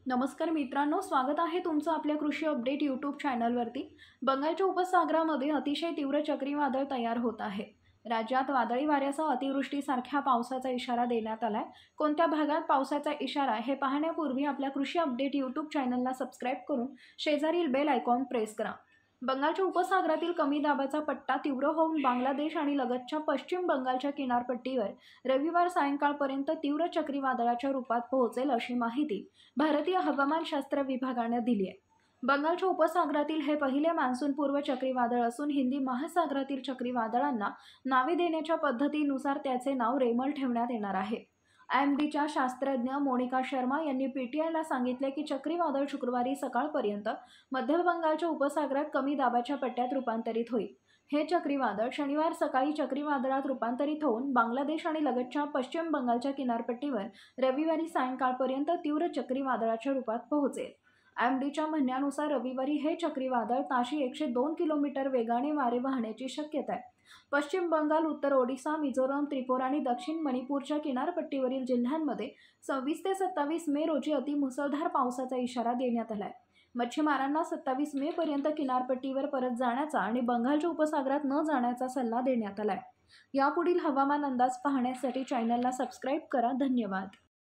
नमस्कार मित्रांनो, स्वागत आहे तुमचं आपल्या कृषी अपडेट यूट्यूब चॅनलवरती। बंगालच्या उपसागरामध्ये अतिशय तीव्र चक्रीवादळ तयार होत आहे। राज्यात वादळी वाऱ्यासह अतिवृष्टीसारख्या पावसाचा इशारा देण्यात आलाय। कोणत्या भागात पावसाचा इशारा हे पाहण्यापूर्वी आपल्या कृषी अपडेट यूट्यूब चॅनलला सबस्क्राईब करून शेजारील बेल आयकॉन प्रेस करा। बंगालच्या उपसागरातील कमी दाबाचा पट्टा तीव्र होऊन बांगलादेश आणि लगतच्या पश्चिम बंगालच्या किनारपट्टीवर रविवार सायंकाळपर्यंत तीव्र चक्रीवादळाच्या रूपात पोहोचेल अशी माहिती भारतीय हवामानशास्त्र विभागाने दिली आहे। बंगालच्या उपसागरातील हे पहिले मान्सूनपूर्व चक्रीवादळ असून हिंदी महासागरातील चक्रीवादळांना नावे देण्याच्या पद्धतीनुसार त्याचे नाव रेमल ठेवण्यात येणार आहे। IMDच्या शास्त्रज्ञ मोनिका शर्मा यांनी PTIला सांगितले की चक्रीवादळ शुक्रवारी सकाळपर्यंत मध्य बंगालच्या उपसागरात कमी दाबाच्या पट्ट्यात रूपांतरित होईल। हे चक्रीवादळ शनिवार सकाळी चक्रीवादळात रूपांतरित होऊन बांगलादेश आणि लगतच्या पश्चिम बंगालच्या किनारपट्टीवर रविवारी सायंकाळपर्यंत तीव्र चक्रीवादळाच्या रूपात पोहोचेल। IMDच्या म्हणण्यानुसार रविवारी हे चक्रीवादळ ताशी 102 किलोमीटर वेगाने वारे वाहण्याची शक्यता आहे। पश्चिम बंगाल, उत्तर ओडिशा, मिझोरम, त्रिपुरा आणि दक्षिण मणिपूरच्या किनारपट्टीवरील जिल्ह्यांमध्ये 26 ते 27 मे रोजी अतिमुसळधार पावसाचा इशारा देण्यात आला आहे। मच्छीमारांना 27 मे पर्यंत किनारपट्टीवर परत जाण्याचा आणि बंगालच्या उपसागरात न जाण्याचा सल्ला देण्यात आला आहे। यापुढील हवामान अंदाज पाहण्यासाठी चॅनलला सबस्क्राईब करा। धन्यवाद।